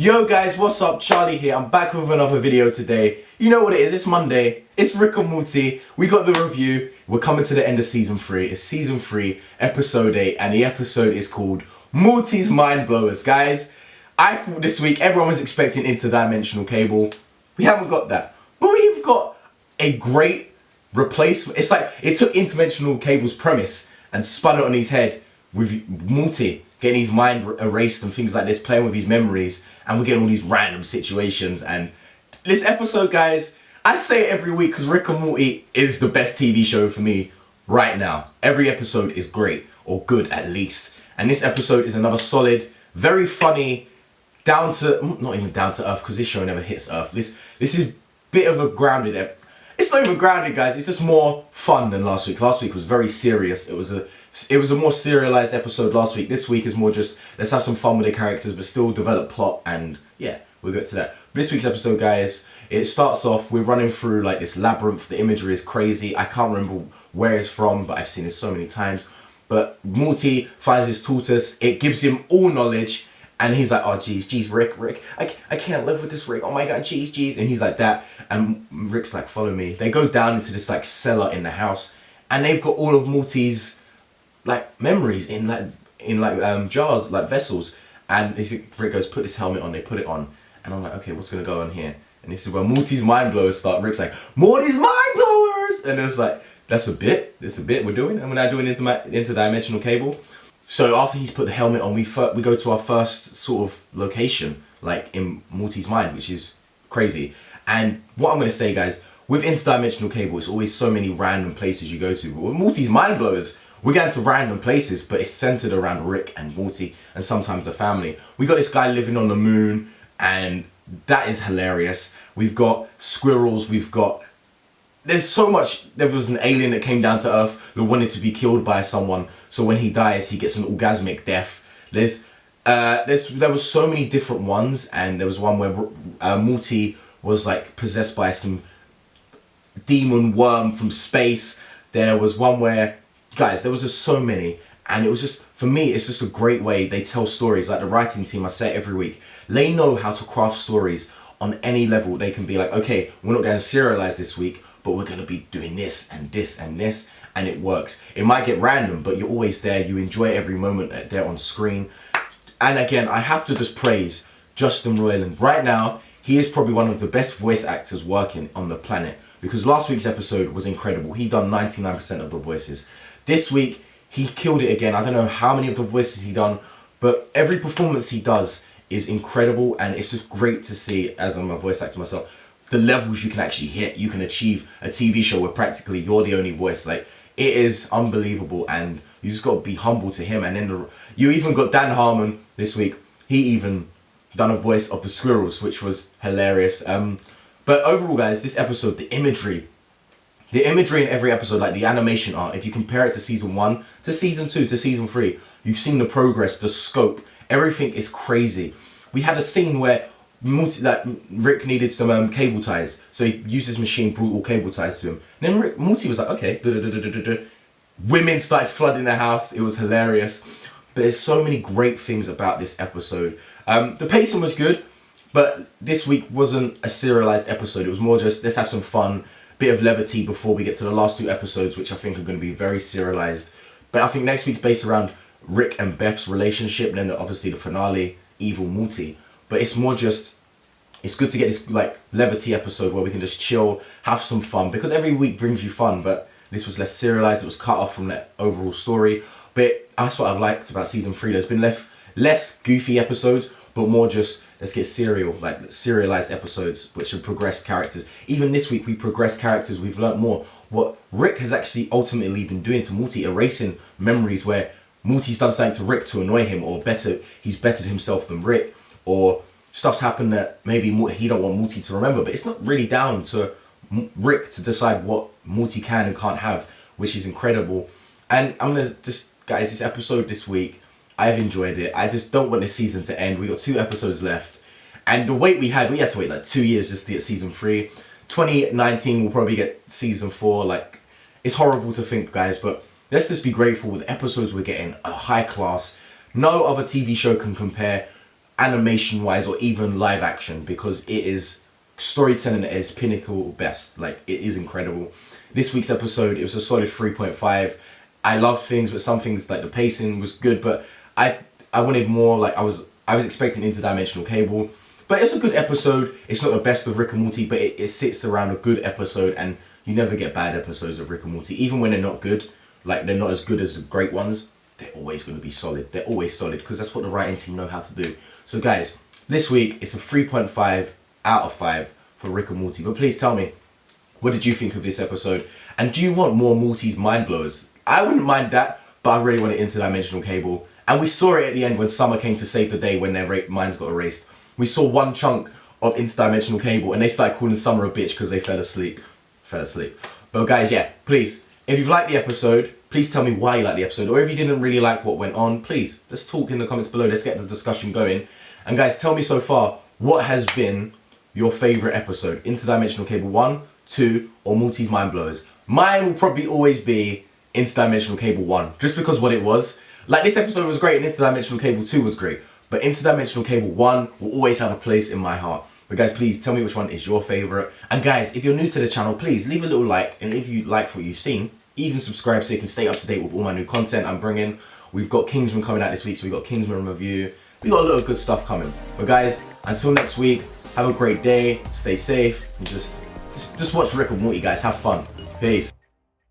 Yo guys, what's up? Charlie here. I'm back with another video today. You know what it is, it's Monday. It's Rick and Morty. We got the review. We're coming to the end of season 3. It's season 3, episode 8, and the episode is called Morty's Mind Blowers. Guys, I thought this week everyone was expecting interdimensional cable. We haven't got that. But we've got a great replacement. It's like it took interdimensional cable's premise and spun it on his head with Morty getting his mind erased and things like this, playing with his memories, and we're getting all these random situations. And this episode, guys, I say it every week because Rick and Morty is the best TV show for me right now. Every episode is great, or good at least. And this episode is another solid, very funny, not even down to earth, because this show never hits earth. This is a bit of a grounded It's not even grounded, guys. It's just more fun than last week. Last week was very serious. It was a more serialized episode last week. This week is more just, let's have some fun with the characters, but still develop plot, and yeah, we'll get to that. This week's episode, guys, it starts off, we're running through like this labyrinth. The imagery is crazy. I can't remember where it's from, but I've seen it so many times. But Morty finds his tortoise. It gives him all knowledge. And he's like, oh, geez, Rick, I can't live with this, Rick. Oh my God, geez. And he's like that. And Rick's like, follow me. They go down into this like cellar in the house. And they've got all of Morty's like memories in jars, like vessels. And Rick goes, put this helmet on. They put it on. And I'm like, okay, what's going to go on here? And this is where Morty's mind blowers start. Rick's like, Morty's mind blowers! And it's like, that's a bit we're doing. And we're now doing interdimensional cable. So after he's put the helmet on, we go to our first sort of location, like in Morty's mind, which is crazy. And what I'm going to say, guys, with interdimensional cable, it's always so many random places you go to. But with Morty's mind blowers, we're going to random places, but it's centered around Rick and Morty and sometimes the family. We got this guy living on the moon, and that is hilarious. We've got squirrels, there's so much. There was an alien that came down to Earth that wanted to be killed by someone, so when he dies, he gets an orgasmic death. There was so many different ones, and there was one where Morty was like possessed by some demon worm from space. There was one where, guys, there was just so many, and it was just, for me, it's just a great way they tell stories. Like the writing team, I say it every week, they know how to craft stories on any level. They can be like, okay, we're not going to serialize this week, but we're going to be doing this and this and this, and it works. It might get random, but you're always there. You enjoy every moment that they're on screen. And again, I have to just praise Justin Roiland. Right now, he is probably one of the best voice actors working on the planet, because last week's episode was incredible. He done 99% of the voices. This week, he killed it again. I don't know how many of the voices he done, but every performance he does is incredible, and it's just great to see, as I'm a voice actor myself, the levels you can actually hit. You can achieve a TV show where practically you're the only voice. Like, it is unbelievable, and you just got to be humble to him. And then you even got Dan Harmon this week. He even done a voice of the squirrels, which was hilarious. But overall, guys, this episode, the imagery in every episode, like the animation art, if you compare it to season 1, to season 2, to season 3, you've seen the progress, the scope, everything is crazy. We had a scene where Rick needed some cable ties, so he used his machine, brought all cable ties to him. And then Morty was like, okay, women started flooding the house. It was hilarious. But there's so many great things about this episode. The pacing was good, but this week wasn't a serialized episode. It was more just, let's have some fun, bit of levity before we get to the last 2 episodes, which I think are going to be very serialized. But I think next week's based around Rick and Beth's relationship, and then obviously the finale, Evil Morty. But it's more just, it's good to get this like levity episode where we can just chill, have some fun, because every week brings you fun, but this was less serialized. It was cut off from that overall story. But that's what I've liked about season 3. There's been less goofy episodes, but more just, let's get serialized episodes which have progressed characters. Even this week we progressed characters. We've learnt more. What Rick has actually ultimately been doing to Morty, erasing memories where Morty's done something to Rick to annoy him, or he's bettered himself than Rick, or stuff's happened that maybe he don't want Morty to remember. But it's not really down to Rick to decide what Morty can and can't have, which is incredible. And I'm gonna just, guys, this episode this week, I've enjoyed it. I just don't want this season to end. We got 2 episodes left, and the wait we had to wait like 2 years just to get season 3. 2019 we'll probably get season 4. Like, it's horrible to think, guys, but let's just be grateful with the episodes we're getting. A high class. No other TV show can compare animation wise or even live action, because it is storytelling at its pinnacle best. Like, it is incredible. This week's episode, it was a solid 3.5. I love things, but some things like the pacing was good, but I wanted more. Like, I was expecting interdimensional cable, but it's a good episode. It's not the best of Rick and Morty, but it sits around a good episode, and you never get bad episodes of Rick and Morty. Even when they're not good, like they're not as good as the great ones, they're always going to be solid. They're always solid, because that's what the writing team know how to do. So guys, this week it's a 3.5 out of 5 for Rick and Morty. But please tell me, what did you think of this episode? And do you want more Morty's mind blowers? I wouldn't mind that, but I really wanted interdimensional cable. And we saw it at the end when Summer came to save the day when their minds got erased. We saw one chunk of interdimensional cable and they started calling Summer a bitch because they fell asleep. But guys, yeah, please, if you've liked the episode, please tell me why you liked the episode. Or if you didn't really like what went on, please, let's talk in the comments below. Let's get the discussion going. And guys, tell me so far, what has been your favourite episode? Interdimensional Cable 1, 2, or Morty's Mind Blowers? Mine will probably always be Interdimensional Cable 1, just because what it was. Like, this episode was great and Interdimensional Cable 2 was great, but Interdimensional Cable 1 will always have a place in my heart. But guys, please tell me which one is your favourite. And guys, if you're new to the channel, please leave a little like, and if you liked what you've seen, even subscribe so you can stay up to date with all my new content I'm bringing. We've got Kingsman coming out this week, so we've got Kingsman review. We've got a lot of good stuff coming. But guys, until next week, have a great day, stay safe, and just watch Rick and Morty, guys. Have fun. Peace.